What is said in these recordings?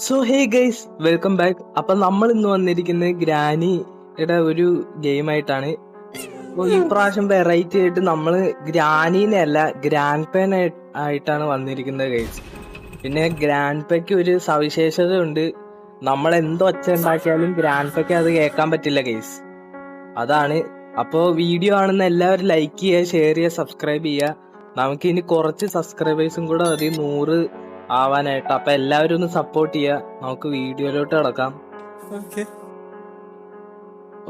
So hey guys, welcome back. അപ്പൊ നമ്മൾ ഇന്ന് വന്നിരിക്കുന്നത് ഗ്രാനിയുടെ ഒരു ഗെയിം ആയിട്ടാണ്. അപ്പോൾ ഈ പ്രാവശ്യം വെറൈറ്റി ആയിട്ട് നമ്മള് ഗ്രാനീനെ അല്ല ഗ്രാൻഡ് പേൻ ആയിട്ടാണ് വന്നിരിക്കുന്നത് ഗൈസ്. പിന്നെ ഗ്രാൻഡ് പേക്ക് ഒരു സവിശേഷത ഉണ്ട്. നമ്മൾ എന്ത് ഒച്ച ഉണ്ടാക്കിയാലും ഗ്രാൻഡ് പേക്ക് അത് കേൾക്കാൻ പറ്റില്ല ഗൈസ്. അതാണ്. അപ്പോൾ വീഡിയോ കാണുന്ന എല്ലാവരും ലൈക്ക് ചെയ്യുക, ഷെയർ ചെയ്യുക, സബ്സ്ക്രൈബ് ചെയ്യുക. നമുക്ക് ഇനി കുറച്ച് സബ്സ്ക്രൈബേഴ്സും കൂടെ മതി 100 ആവാനായിട്ട്. അപ്പൊ എല്ലാവരും ഒന്ന് സപ്പോർട്ട് ചെയ്യുക. നമുക്ക് വീഡിയോയിലോട്ട് കിടക്കാം.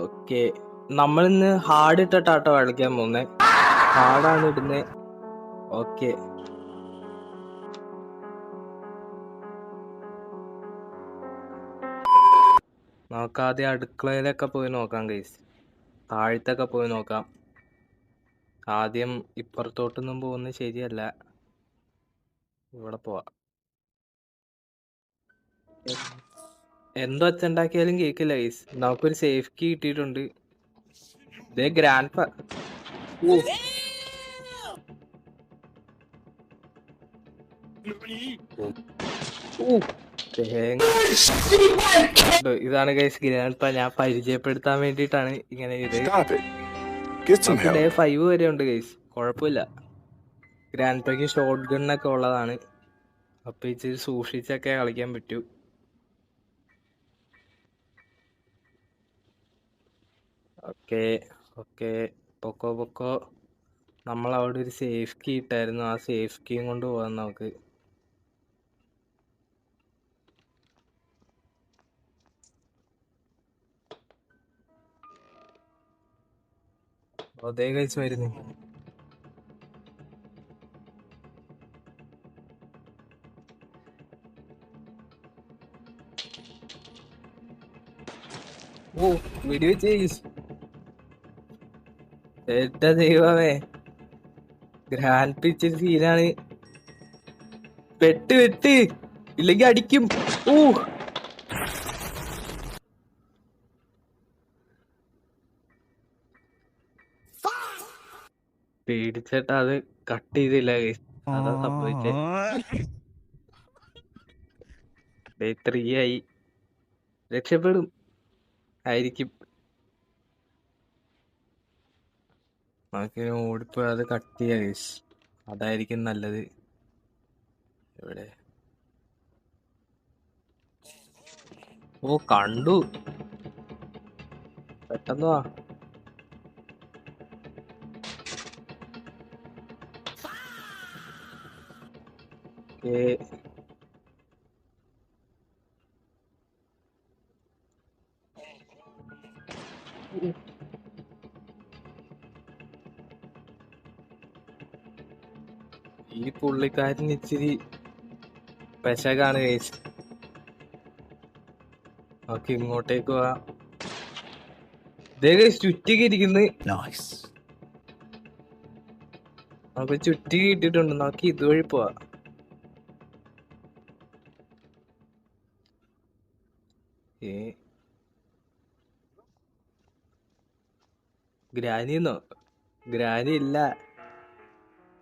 ഓക്കെ, നമ്മളിന്ന് ഹാർഡ് ഇട്ടിട്ടാട്ടോ കളിക്കാൻ പോകുന്നത്. ഹാർഡാണ് ഇടുന്നത്. ഓക്കെ, നമുക്ക് ആദ്യം അടുക്കളയിലൊക്കെ പോയി നോക്കാം ഗൈസ്. താഴത്തൊക്കെ പോയി നോക്കാം. ആദ്യം ഇപ്പുറത്തോട്ടൊന്നും പോകുന്നത് ശരിയല്ല. ഇവിടെ പോവാം. എന്തോ ഒച്ചുണ്ടാക്കിയാലും കേക്കില്ല ഗൈസ്. നമുക്കൊരു സേഫ് കീ കിട്ടിയിട്ടുണ്ട്. ഇതേ ഗ്രാൻഡ് ഇതാണ് ഗൈസ് ഗ്രാൻഡ്. ഞാൻ പരിചയപ്പെടുത്താൻ വേണ്ടിയിട്ടാണ് ഇങ്ങനെ ഇത്. ഡേ 5 വരെ ഉണ്ട് ഗൈസ്, കുഴപ്പമില്ല. ഗ്രാൻഡ് പേക്ക് ഷോട്ട് ഗണ്ണൊക്കെ ഉള്ളതാണ്. അപ്പൊ ഇച്ചിരി സൂക്ഷിച്ചൊക്കെ കളിക്കാൻ പറ്റൂ. ഓക്കെ ഓക്കെ, പൊക്കോ പൊക്കോ. നമ്മൾ അവിടെ ഒരു സേഫ് കീ ഇട്ടായിരുന്നു. ആ സേഫ് കീയും കൊണ്ട് പോകാം നമുക്ക്. അതേ കഴിച്ച് വരുന്നു. ഓ, വെടിവെച്ച് എന്താ ദൈവമേ, ഗ്രാൻഡ് പിച്ചിൽ സീനാണ്. വെട്ട് വെട്ട്, ഇല്ലെങ്കിൽ അടിക്കും. ഓ, പേടിച്ചിട്ട് അത് കട്ട് ചെയ്തില്ല. അതാ സംഭവിച്ചേ. 3 ആയി. രക്ഷപ്പെടും ആയിരിക്കും. നമുക്കിങ്ങനെ ഓടിപ്പോയി അത് കട്ട് ചെയ്യാം ഗൈസ്. അതായിരിക്കും നല്ലത്. ഇവിടെ ഓ കണ്ടു. പെട്ടെന്ന് വാ. ഈ പുള്ളിക്കാരൻ ഇച്ചിരി പെശകാണ് ഗൈസ്. നമുക്ക് ഇങ്ങോട്ടേക്ക് പോവാ. ചുറ്റിക്ക് ഇരിക്കുന്നു. നമുക്ക് ചുറ്റി കിട്ടിയിട്ടുണ്ട്. നമുക്ക് ഇതുവഴി പോവാ. ഗ്രാനിന്നോ? ഗ്രാനി ഇല്ല.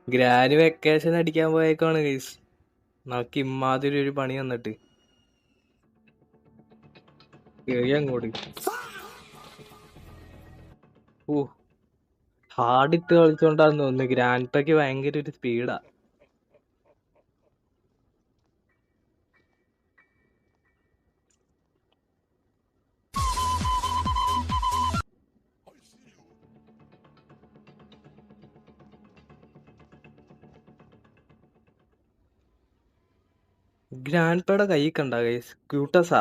ഗ്രാനി വെക്കേഷൻ അടിക്കാൻ പോയേക്കാണ് ഗൈസ്. നമുക്ക് ഇമ്മാതിരി ഒരു പണി വന്നിട്ട് അങ്ങോട്ട്. ഓ, ഹാർഡ് ഇട്ട് കളിച്ചോണ്ടാന്ന് തോന്നുന്നു. ഗ്രാൻഡ് പേക്ക് ഭയങ്കര ഒരു സ്പീഡാ. ഗ്രാൻഡ് പേയുടെ കൈ കണ്ട ഗൈസ്, ക്യൂട്ടസാ.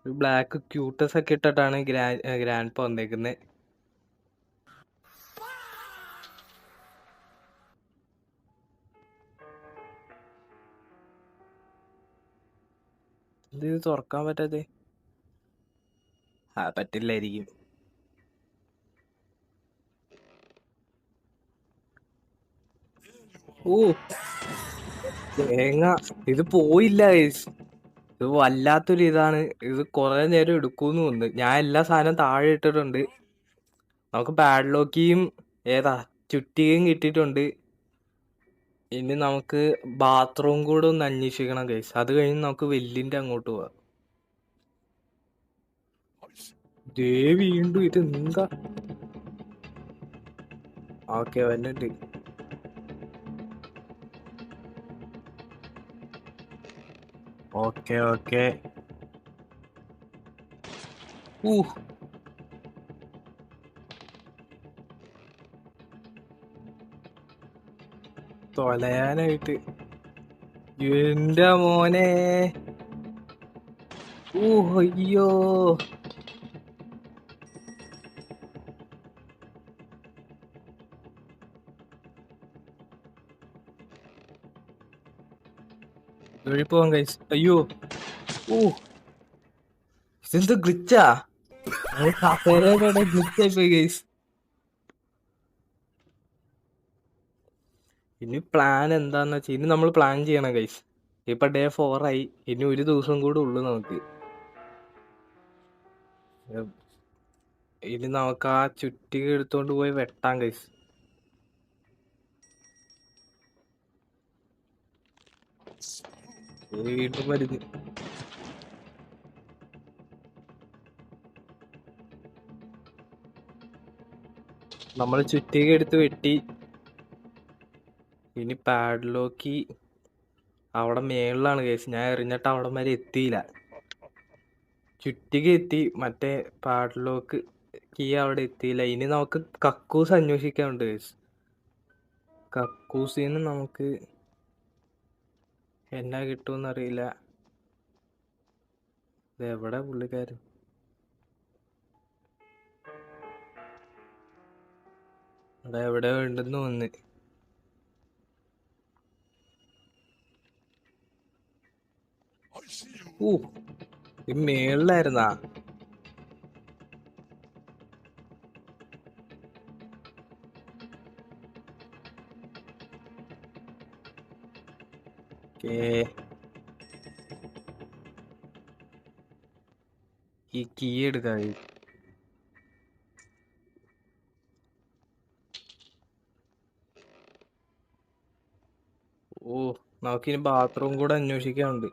ഒരു ബ്ലാക്ക് ക്യൂട്ടസ് ഒക്കെ ഇട്ടിട്ടാണ് ഗ്രാൻഡ് പ വന്നേക്കുന്നത്. ഇത് തുറക്കാൻ പറ്റാതെ. പറ്റില്ലായിരിക്കും. ഓ തേങ്ങ, ഇത് പോയില്ല ഗൈസ്. ഇത് വല്ലാത്തൊരു ഇതാണ്. ഇത് കുറെ നേരം എടുക്കൂന്ന് തോന്നുന്നു. ഞാൻ എല്ലാ സാധനവും താഴെ ഇട്ടിട്ടുണ്ട്. നമുക്ക് പാഡ്ലോക്കിയും ഏതാ ചുറ്റികയും കിട്ടിയിട്ടുണ്ട്. ഇനി നമുക്ക് ബാത്റൂം കൂടെ ഒന്ന് അന്വേഷിക്കണം ഗൈസ്. അത് കഴിഞ്ഞ് നമുക്ക് വെല്ലിന്റെ അങ്ങോട്ട് പോവാം. ദേ വീണ്ടും ഇത് എന്താ? ഓക്കെ വന്നിട്ട്. Okay okay. തൊലയാനായിട്ട് എന്റെ മോനെ. അയ്യോ. വഴി പോവാൻ ഗൈസ്. അയ്യോ. ഇതെന്ത് ഗ്ലിച്ചാ? ഗ്ലിച്ചായി പോയി ഗൈസ്. ഇനി പ്ലാൻ എന്താന്ന് വെച്ചാൽ ഇനി നമ്മൾ പ്ലാൻ ചെയ്യണം ഗൈസ്. ഇപ്പൊ ഡേ 4 ആയി. ഇനി ഒരു ദിവസം കൂടെ ഉള്ളു നമുക്ക്. ഇനി നമുക്ക് ആ ചുറ്റിക എടുത്തോണ്ട് പോയി വെട്ടാം ഗൈസ്. വീണ്ടും വരുന്നു. നമ്മൾ ചുറ്റിക എടുത്ത് വെട്ടി. ഇനി പാഡ്ലോക്ക് അവിടെ മേളിലാണ് കേസ്. ഞാൻ എറിഞ്ഞിട്ട് അവിടെ വരെ എത്തിയില്ല. ചുറ്റിക എത്തി, മറ്റേ പാഡ്ലോക്ക് കീ അവിടെ എത്തിയില്ല. ഇനി നമുക്ക് കക്കൂസ് അന്വേഷിക്കാനുണ്ട് കേസ്. കക്കൂസിന്ന് നമുക്ക് എന്നാ കിട്ടുമെന്ന് അറിയില്ല. എവിടെ പുള്ളിക്കാരൻ? അവിടെ എവിടെ വേണ്ടെന്ന് വന്ന്. ഈ മേളിലായിരുന്നാ? ഈ കീ എടുക്കാം. നമുക്കിനി ബാത്റൂം കൂടെ അന്വേഷിക്കാനുണ്ട്.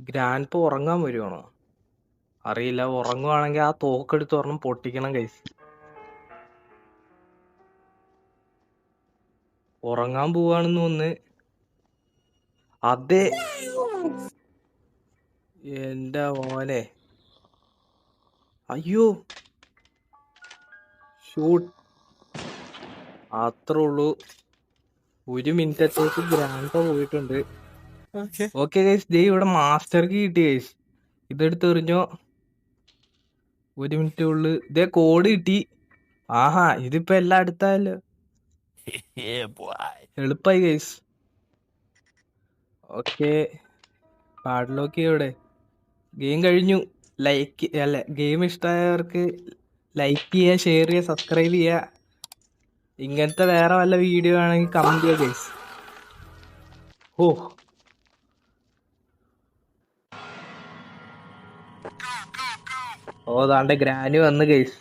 ഗ്രാൻഡ് ഉറങ്ങാൻ വരുവാണോ അറിയില്ല. ഉറങ്ങുവാണെങ്കിൽ ആ തോക്കെടുത്ത് ഒരെണ്ണം പൊട്ടിക്കണം കൈസ്. ഉറങ്ങാൻ പോവാണെന്ന് തോന്നുന്നു. അതെ എന്റെ മോനെ. അയ്യോ ഷൂട്ട്. അത്രേ ഉള്ളൂ. 1 മിനിറ്റത്തേക്ക് ഗ്രാൻഡ് പോയിട്ടുണ്ട്. ഓക്കെ ഗൈസ്, ദേ ഇവിടെ മാസ്റ്റർ കീ കിട്ടി ഗൈസ്. ഇതെടുത്ത് എറിഞ്ഞോ. 1 മിനിറ്റ് ഉള്ളു. ഇതേ കോഡ് കിട്ടി. ആഹാ, ഇതിപ്പോ എല്ലാം അടുത്തായല്ലോ. എളുപ്പായി ഗൈസ്. ഓക്കെ, പാഡ്ലോക്ക് ഇവിടെ. ഗെയിം കഴിഞ്ഞു. ലൈക്ക് അല്ല, ഗെയിം ഇഷ്ടമായവർക്ക് ലൈക്ക് ചെയ്യുക, ഷെയർ ചെയ്യുക, സബ്സ്ക്രൈബ് ചെയ്യുക. ഇങ്ങനത്തെ വേറെ വല്ല വീഡിയോ ആണെങ്കിൽ കമന്റ് ചെയ്യുക ഗൈസ്. ഓ ദാണ്ടെ ഗ്രാനി വന്ന് ഗൈസ്.